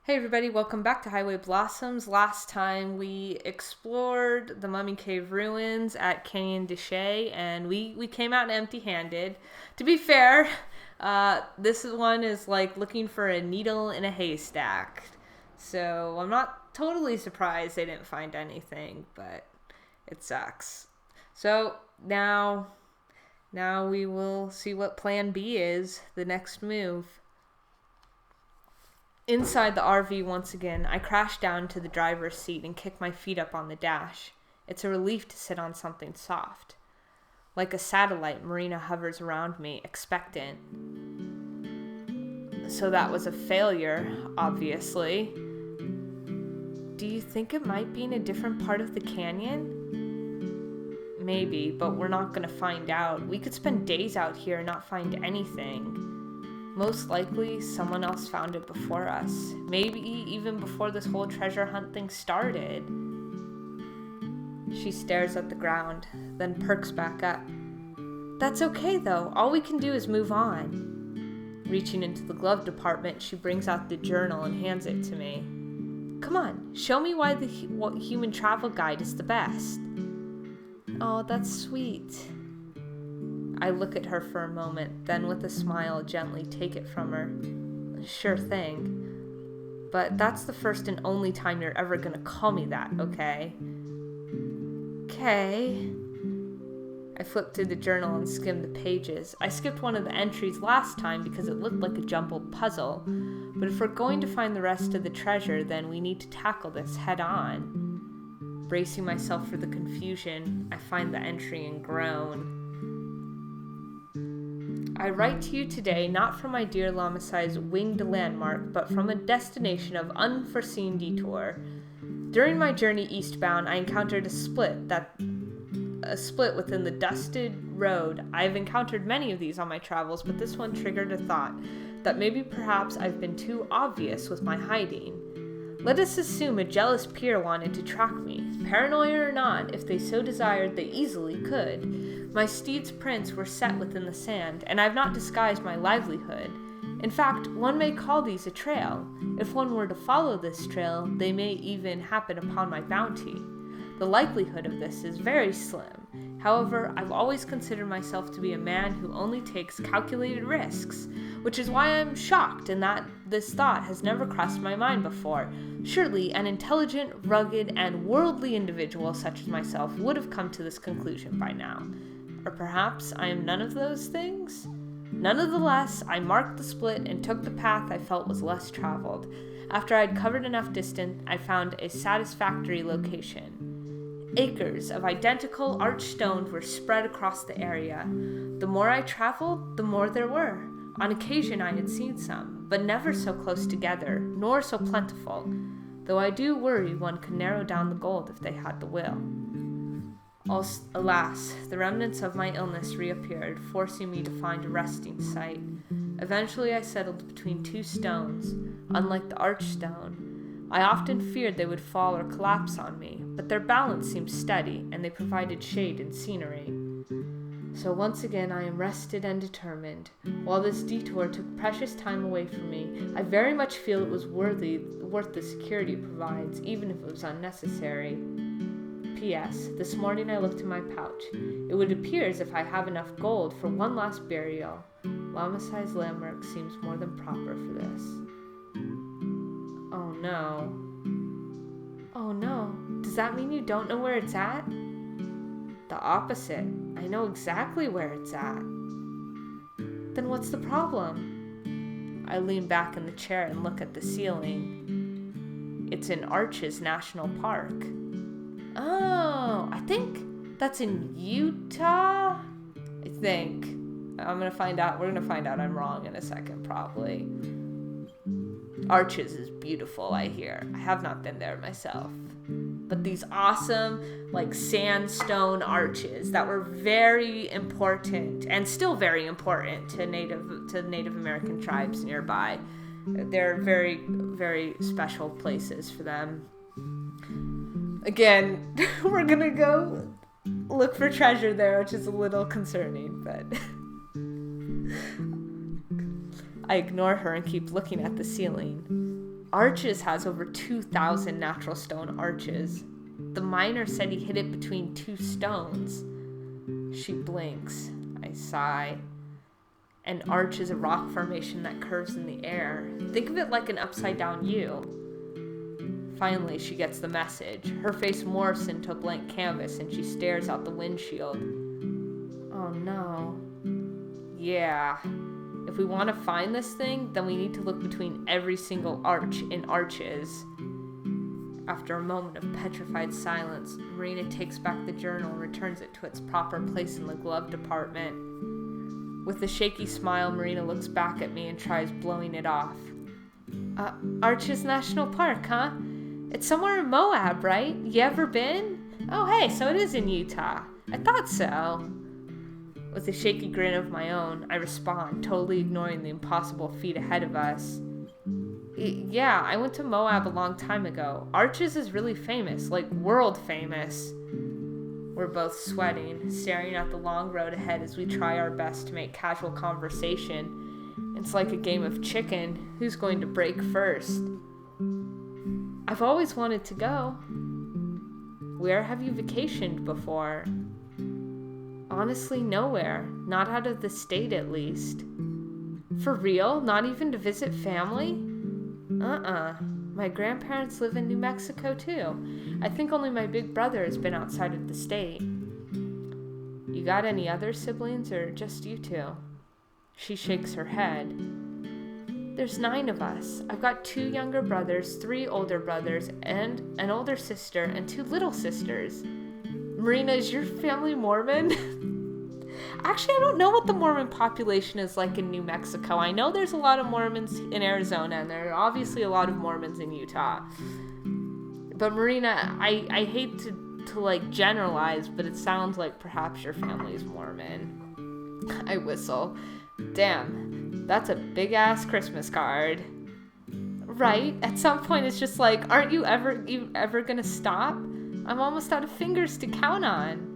Hey everybody, welcome back to Highway Blossoms. Last time we explored the Mummy Cave ruins at Canyon de Chelly, and we came out empty-handed. To be fair, this one is like looking for a needle in a haystack. So I'm not totally surprised they didn't find anything, but it sucks. So now we will see what plan B is, the next move. Inside the RV once again, I crash down to the driver's seat and kick my feet up on the dash. It's a relief to sit on something soft. Like a satellite, Marina hovers around me, expectant. So that was a failure, obviously. Do you think it might be in a different part of the canyon? Maybe, but we're not going to find out. We could spend days out here and not find anything. Most likely, someone else found it before us. Maybe even before this whole treasure hunt thing started. She stares at the ground, then perks back up. That's okay, though. All we can do is move on. Reaching into the glove department, she brings out the journal and hands it to me. Come on, show me why the human travel guide is the best. Oh, that's sweet. I look at her for a moment, then with a smile gently take it from her. Sure thing. But that's the first and only time you're ever gonna call me that, okay? Okay. I flipped through the journal and skimmed the pages. I skipped one of the entries last time because it looked like a jumbled puzzle. But if we're going to find the rest of the treasure, then we need to tackle this head on. Bracing myself for the confusion, I find the entry and groan. I write to you today not from my dear Lamasai's winged landmark, but from a destination of unforeseen detour. During my journey eastbound, I encountered a split within the dusted road. I've encountered many of these on my travels, but this one triggered a thought that maybe perhaps I've been too obvious with my hiding. Let us assume a jealous peer wanted to track me. Paranoia or not, if they so desired, they easily could. My steed's prints were set within the sand, and I've not disguised my livelihood. In fact, one may call these a trail. If one were to follow this trail, they may even happen upon my bounty. The likelihood of this is very slim. However, I've always considered myself to be a man who only takes calculated risks, which is why I'm shocked in that this thought has never crossed my mind before. Surely an intelligent, rugged, and worldly individual such as myself would have come to this conclusion by now. Or perhaps I am none of those things? Nonetheless, I marked the split and took the path I felt was less traveled. After I'd covered enough distance, I found a satisfactory location. Acres of identical arched stones were spread across the area. The more I traveled, the more there were. On occasion I had seen some, but never so close together, nor so plentiful, though I do worry one could narrow down the gold if they had the will. Alas, the remnants of my illness reappeared, forcing me to find a resting site. Eventually I settled between two stones, unlike the archstone. I often feared they would fall or collapse on me, but their balance seemed steady, and they provided shade and scenery. So once again I am rested and determined. While this detour took precious time away from me, I very much feel it was worth the security it provides, even if it was unnecessary. P.S. This morning I looked in my pouch. It would appear as if I have enough gold for one last burial. Lamasai's landmark seems more than proper for this. Oh no. Oh no. Does that mean you don't know where it's at? The opposite. I know exactly where it's at. Then what's the problem? I lean back in the chair and look at the ceiling. It's in Arches National Park. Oh, I think that's in Utah? I think. We're gonna find out I'm wrong in a second, probably. Arches is beautiful, I hear. I have not been there myself. But these awesome, sandstone arches that were very important, and still very important to Native American tribes nearby. They're very, very special places for them. Again, we're gonna go look for treasure there, which is a little concerning, but I ignore her and keep looking at the ceiling. Arches has over 2,000 natural stone arches. The miner said he hit it between 2 stones. She blinks. I sigh. An arch is a rock formation that curves in the air. Think of it like an upside-down U. Finally, she gets the message. Her face morphs into a blank canvas and she stares out the windshield. Oh no. Yeah. If we want to find this thing, then we need to look between every single arch in arches. After a moment of petrified silence, Marina takes back the journal and returns it to its proper place in the glove compartment. With a shaky smile, Marina looks back at me and tries blowing it off. Arches National Park, huh? It's somewhere in Moab, right? You ever been? Oh, hey, so it is in Utah. I thought so. With a shaky grin of my own, I respond, totally ignoring the impossible feat ahead of us. Yeah, I went to Moab a long time ago. Arches is really famous, like world famous. We're both sweating, staring at the long road ahead as we try our best to make casual conversation. It's like a game of chicken. Who's going to break first? I've always wanted to go. Where have you vacationed before? Honestly, nowhere. Not out of the state, at least. For real? Not even to visit family? My grandparents live in New Mexico, too. I think only my big brother has been outside of the state. You got any other siblings, or just you two? She shakes her head. There's 9 of us. I've got 2 younger brothers, 3 older brothers, and an older sister, and 2 little sisters. Marina, is your family Mormon? Actually, I don't know what the Mormon population is like in New Mexico. I know there's a lot of Mormons in Arizona, and there are obviously a lot of Mormons in Utah. But Marina, I hate to like generalize, but it sounds like perhaps your family's Mormon. I whistle. Damn, that's a big-ass Christmas card. Right? At some point, it's just like, aren't you ever gonna stop? I'm almost out of fingers to count on.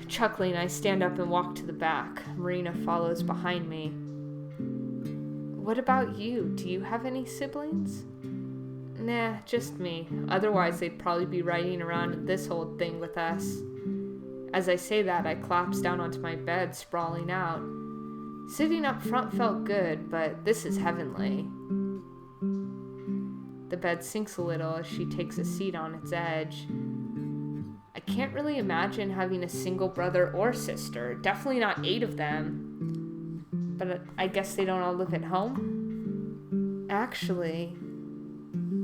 Chuckling, I stand up and walk to the back. Marina follows behind me. What about you? Do you have any siblings? Nah, just me. Otherwise, they'd probably be riding around this old thing with us. As I say that, I collapse down onto my bed, sprawling out. Sitting up front felt good, but this is heavenly. The bed sinks a little as she takes a seat on its edge. I can't really imagine having a single brother or sister. Definitely not 8 of them. But I guess they don't all live at home? Actually,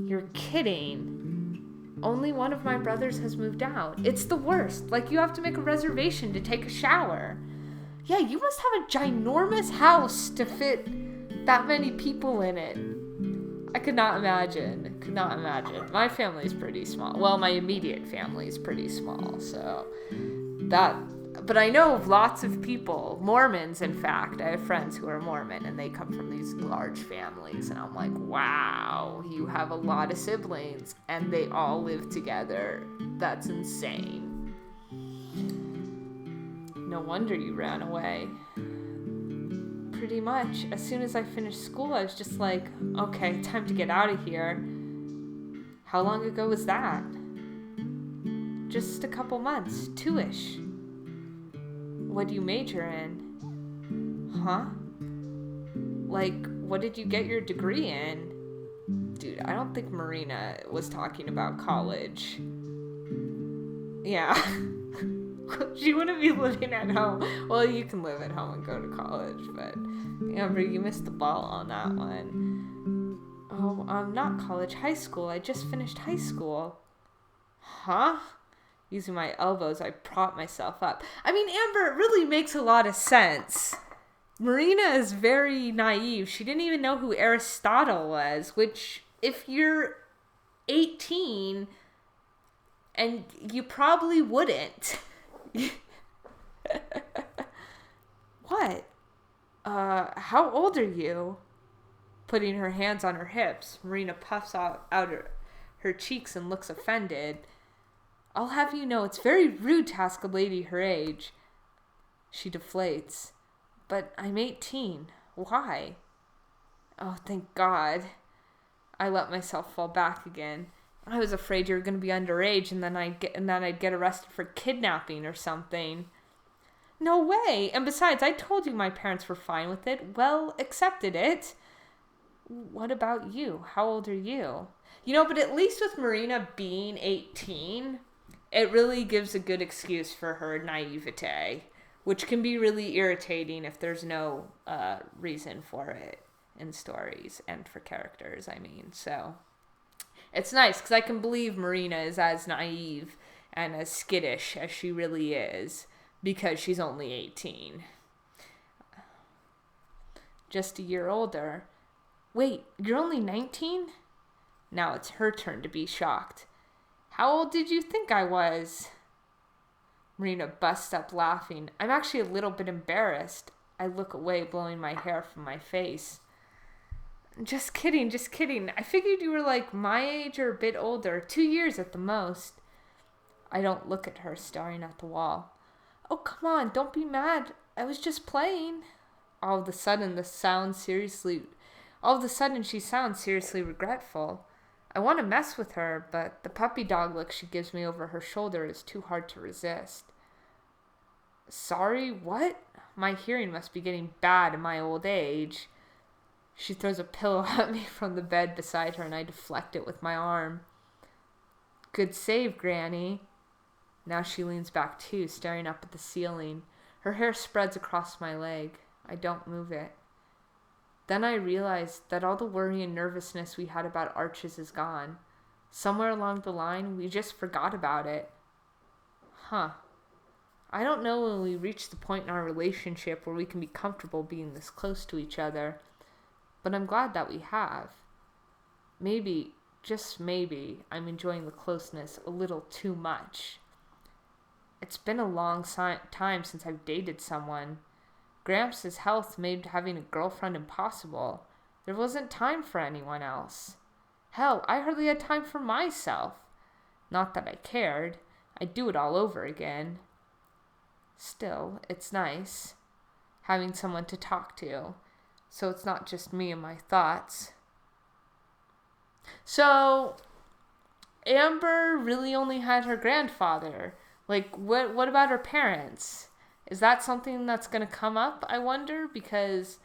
you're kidding. Only one of my brothers has moved out. It's the worst. Like, you have to make a reservation to take a shower. Yeah, you must have a ginormous house to fit that many people in it. I could not imagine. My family's pretty small. Well, my immediate family's pretty small, so but I know of lots of people, Mormons, in fact. I have friends who are Mormon, and they come from these large families, and I'm like, wow, you have a lot of siblings, and they all live together. That's insane. No wonder you ran away. Pretty much. As soon as I finished school, I was just like, okay, time to get out of here. How long ago was that? Just a couple months, 2-ish. What do you major in? Huh? Like, what did you get your degree in? Dude, I don't think Marina was talking about college. Yeah. She wouldn't be living at home. Well, you can live at home and go to college, but Amber, you missed the ball on that one. Oh, not college, high school. I just finished high school. Huh? Using my elbows, I prop myself up. I mean, Amber, it really makes a lot of sense. Marina is very naive. She didn't even know who Aristotle was, which, if you're 18, and you probably wouldn't. What? How old are you? Putting her hands on her hips, Marina puffs out her cheeks and looks offended. I'll have you know it's very rude to ask a lady her age. She deflates. But I'm 18. Why? Oh, thank God. I let myself fall back again. I was afraid you were going to be underage and then I'd get arrested for kidnapping or something. No way. And besides, I told you my parents were fine with it. Well, accepted it. What about you? How old are you? But at least with Marina being 18, it really gives a good excuse for her naivete, which can be really irritating if there's no reason for it in stories and for characters, So it's nice because I can believe Marina is as naive and as skittish as she really is because she's only 18. Just a year older. Wait, you're only 19? Now it's her turn to be shocked. How old did you think I was? Marina busts up laughing. I'm actually a little bit embarrassed. I look away, blowing my hair from my face. Just kidding. I figured you were like my age or a bit older, 2 years at the most. I don't look at her, staring at the wall. Oh, come on, don't be mad. I was just playing. All of a sudden, she sounds seriously regretful. I want to mess with her, but the puppy dog look she gives me over her shoulder is too hard to resist. Sorry, what? My hearing must be getting bad in my old age. She throws a pillow at me from the bed beside her, and I deflect it with my arm. Good save, Granny. Now she leans back too, staring up at the ceiling. Her hair spreads across my leg. I don't move it. Then I realize that all the worry and nervousness we had about Arches is gone. Somewhere along the line, we just forgot about it. Huh. I don't know when we reach the point in our relationship where we can be comfortable being this close to each other, but I'm glad that we have. Maybe, just maybe, I'm enjoying the closeness a little too much. It's been a long time since I've dated someone. Gramps' health made having a girlfriend impossible. There wasn't time for anyone else. Hell, I hardly had time for myself. Not that I cared. I'd do it all over again. Still, it's nice having someone to talk to, so it's not just me and my thoughts. So, Amber really only had her grandfather. Like, what about her parents? Is that something that's going to come up, I wonder? Because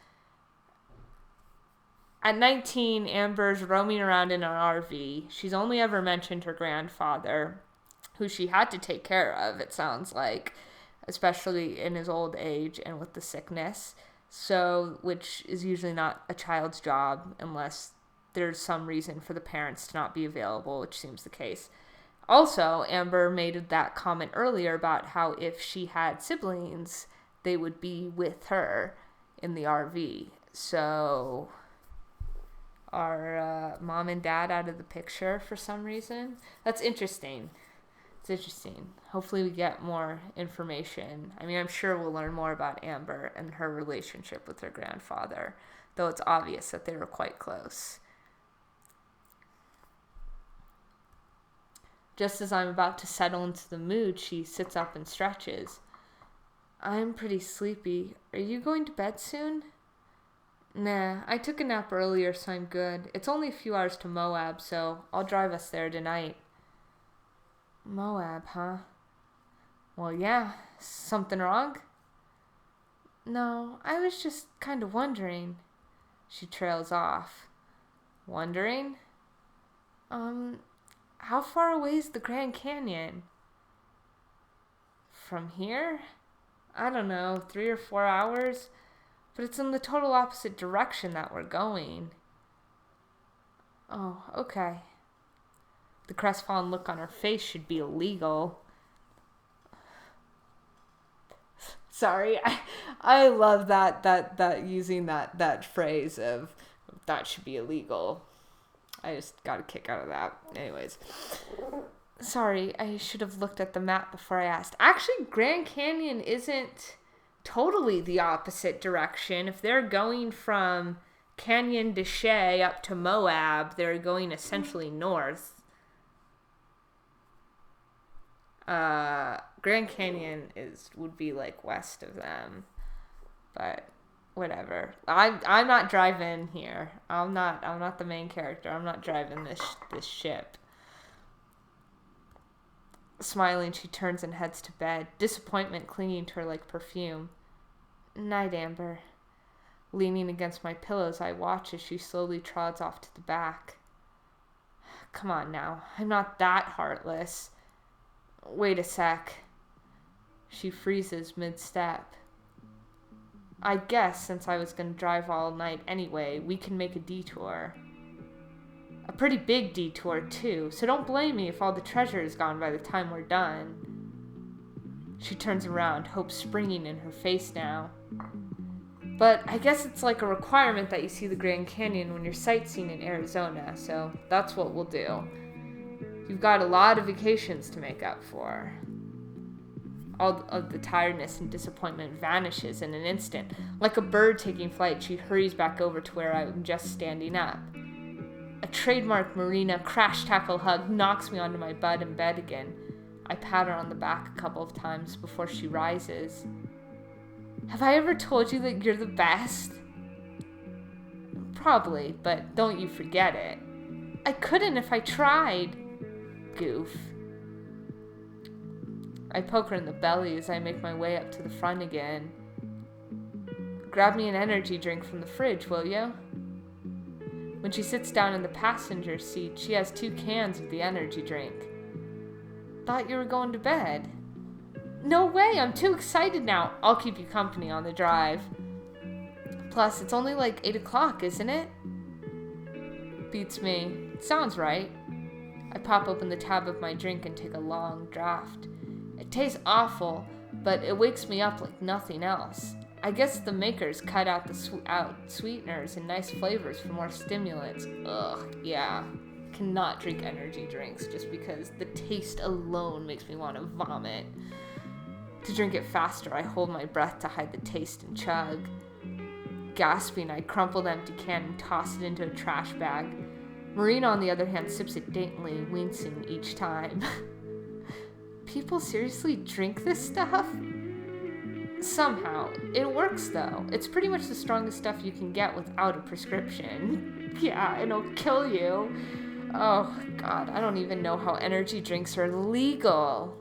at 19, Amber's roaming around in an RV. She's only ever mentioned her grandfather, who she had to take care of, it sounds like, especially in his old age and with the sickness. So, which is usually not a child's job unless there's some reason for the parents to not be available, which seems the case. Also, Amber made that comment earlier about how if she had siblings, they would be with her in the RV. So, are mom and dad out of the picture for some reason? That's interesting. It's interesting. Hopefully we get more information. I mean, I'm sure we'll learn more about Amber and her relationship with her grandfather, though it's obvious that they were quite close. Just as I'm about to settle into the mood, she sits up and stretches. I'm pretty sleepy. Are you going to bed soon? Nah, I took a nap earlier, so I'm good. It's only a few hours to Moab, so I'll drive us there tonight. Moab, huh? Well, yeah. Something wrong? No, I was just kind of wondering. She trails off. Wondering? How far away is the Grand Canyon? From here? I don't know, 3 or 4 hours? But it's in the total opposite direction that we're going. Oh, okay. The crestfallen look on her face should be illegal. Sorry, I love that using that phrase of that should be illegal. I just got a kick out of that. Anyways. Sorry, I should have looked at the map before I asked. Actually, Grand Canyon isn't totally the opposite direction. If they're going from Canyon de Chelly up to Moab, they're going essentially north. Grand Canyon would be like west of them. But Whatever. I'm not driving here. I'm not the main character. I'm not driving this ship. Smiling, she turns and heads to bed, disappointment clinging to her like perfume. Night, Amber. Leaning against my pillows, I watch as she slowly trods off to the back. Come on now. I'm not that heartless. Wait a sec. She freezes mid-step. I guess since I was going to drive all night anyway, we can make a detour. A pretty big detour, too, so don't blame me if all the treasure is gone by the time we're done. She turns around, hope springing in her face now. But I guess it's like a requirement that you see the Grand Canyon when you're sightseeing in Arizona, so that's what we'll do. You've got a lot of vacations to make up for. All of the tiredness and disappointment vanishes in an instant. Like a bird taking flight, she hurries back over to where I'm just standing up. A trademark Marina crash-tackle hug knocks me onto my butt in bed again. I pat her on the back a couple of times before she rises. Have I ever told you that you're the best? Probably, but don't you forget it. I couldn't if I tried. Goof. I poke her in the belly as I make my way up to the front again. Grab me an energy drink from the fridge, will you? When she sits down in the passenger seat, she has 2 cans of the energy drink. Thought you were going to bed. No way, I'm too excited now. I'll keep you company on the drive. Plus, it's only like 8 o'clock, isn't it? Beats me. Sounds right. I pop open the tab of my drink and take a long draught. It tastes awful, but it wakes me up like nothing else. I guess the makers cut out the sweeteners and nice flavors for more stimulants. Ugh, yeah. Cannot drink energy drinks just because the taste alone makes me want to vomit. To drink it faster, I hold my breath to hide the taste and chug. Gasping, I crumple the empty can and toss it into a trash bag. Marina, on the other hand, sips it daintily, wincing each time. People seriously drink this stuff? Somehow. It works, though. It's pretty much the strongest stuff you can get without a prescription. Yeah, it'll kill you. Oh, God, I don't even know how energy drinks are legal.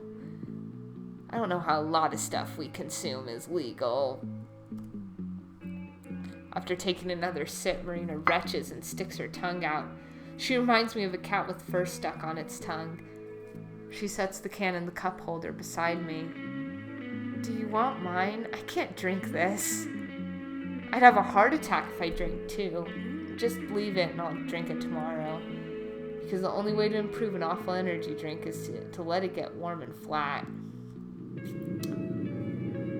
I don't know how a lot of stuff we consume is legal. After taking another sip, Marina retches and sticks her tongue out. She reminds me of a cat with fur stuck on its tongue. She sets the can in the cup holder beside me. Do you want mine? I can't drink this. I'd have a heart attack if I drank too. Just leave it and I'll drink it tomorrow. Because the only way to improve an awful energy drink is to let it get warm and flat.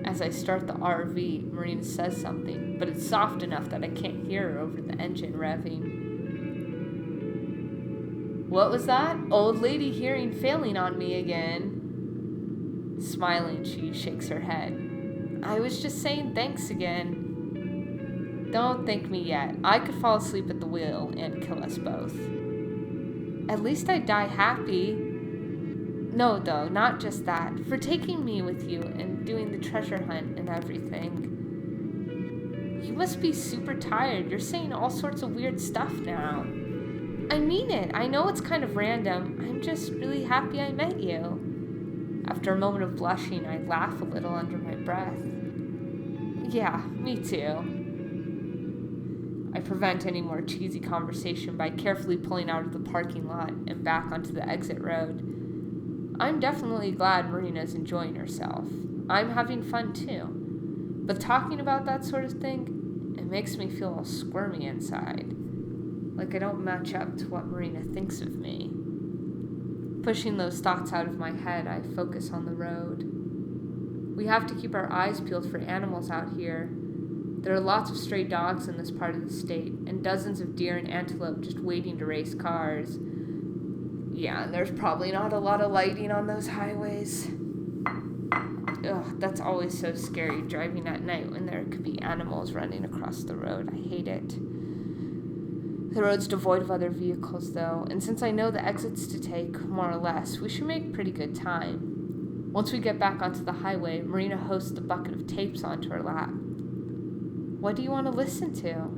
As I start the RV, Marina says something, but it's soft enough that I can't hear her over the engine revving. What was that? Old lady hearing failing on me again. Smiling, she shakes her head. I was just saying thanks again. Don't thank me yet. I could fall asleep at the wheel and kill us both. At least I'd die happy. No, though, not just that. For taking me with you and doing the treasure hunt and everything. You must be super tired. You're saying all sorts of weird stuff now. I mean it. I know it's kind of random. I'm just really happy I met you. After a moment of blushing, I laugh a little under my breath. Yeah, me too. I prevent any more cheesy conversation by carefully pulling out of the parking lot and back onto the exit road. I'm definitely glad Marina's enjoying herself. I'm having fun too. But talking about that sort of thing, it makes me feel all squirmy inside. Like I don't match up to what Marina thinks of me. Pushing those thoughts out of my head, I focus on the road. We have to keep our eyes peeled for animals out here. There are lots of stray dogs in this part of the state, and dozens of deer and antelope just waiting to race cars. Yeah, and there's probably not a lot of lighting on those highways. Ugh, that's always so scary, driving at night when there could be animals running across the road. I hate it. The road's devoid of other vehicles, though, and since I know the exits to take, more or less, we should make pretty good time. Once we get back onto the highway, Marina hosts the bucket of tapes onto her lap. What do you want to listen to?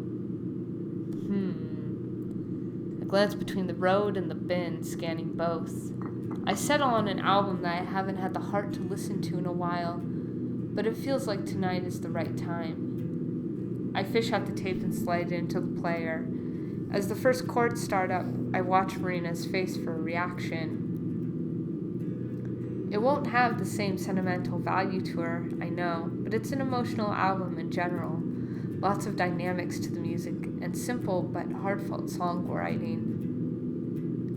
I glance between the road and the bin, scanning both. I settle on an album that I haven't had the heart to listen to in a while, but it feels like tonight is the right time. I fish out the tape and slide it into the player. As the first chords start up, I watch Marina's face for a reaction. It won't have the same sentimental value to her, I know, but it's an emotional album in general. Lots of dynamics to the music, and simple but heartfelt song writing.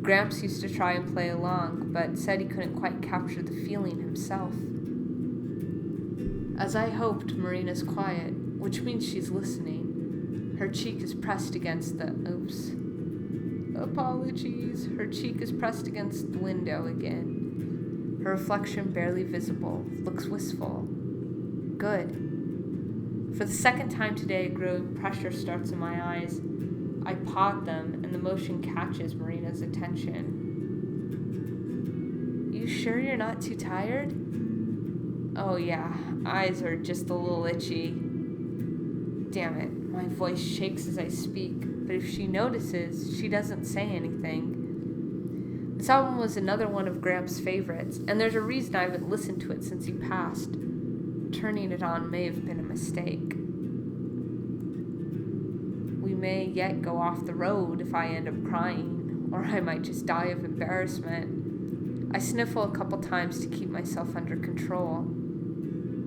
Gramps used to try and play along, but said he couldn't quite capture the feeling himself. As I hoped, Marina's quiet, which means she's listening. Her cheek is pressed against the... Apologies. Her cheek is pressed against the window again. Her reflection barely visible, looks wistful. Good. For the second time today, a growing pressure starts in my eyes. I pod them, and the motion catches Marina's attention. You sure you're not too tired? Oh yeah, eyes are just a little itchy. Damn it, my voice shakes as I speak, but if she notices, she doesn't say anything. This album was another one of Gramps' favorites, and there's a reason I haven't listened to it since he passed. Turning it on may have been a mistake. We may yet go off the road if I end up crying, or I might just die of embarrassment. I sniffle a couple times to keep myself under control.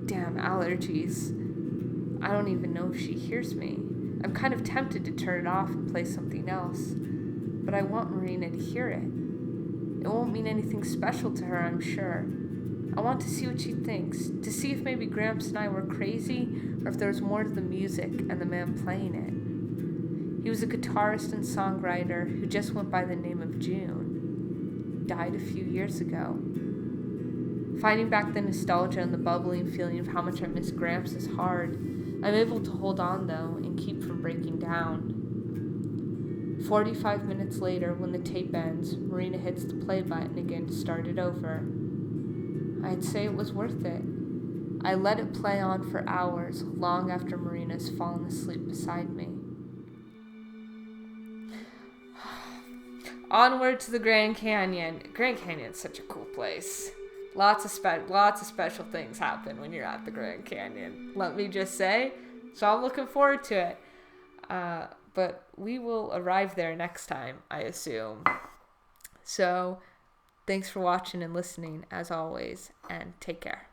Damn allergies. I don't even know if she hears me. I'm kind of tempted to turn it off and play something else, but I want Marina to hear it. It won't mean anything special to her, I'm sure. I want to see what she thinks, to see if maybe Gramps and I were crazy, or if there was more to the music and the man playing it. He was a guitarist and songwriter who just went by the name of June. Died a few years ago. Finding back the nostalgia and the bubbling feeling of how much I miss Gramps is hard. I'm able to hold on, though, and keep from breaking down. 45 minutes later, when the tape ends, Marina hits the play button again to start it over. I'd say it was worth it. I let it play on for hours, long after Marina's fallen asleep beside me. Onward to the Grand Canyon. Grand Canyon's such a cool place. Lots of special things happen when you're at the Grand Canyon, let me just say. So I'm looking forward to it. But we will arrive there next time, I assume. So, thanks for watching and listening, as always, and take care.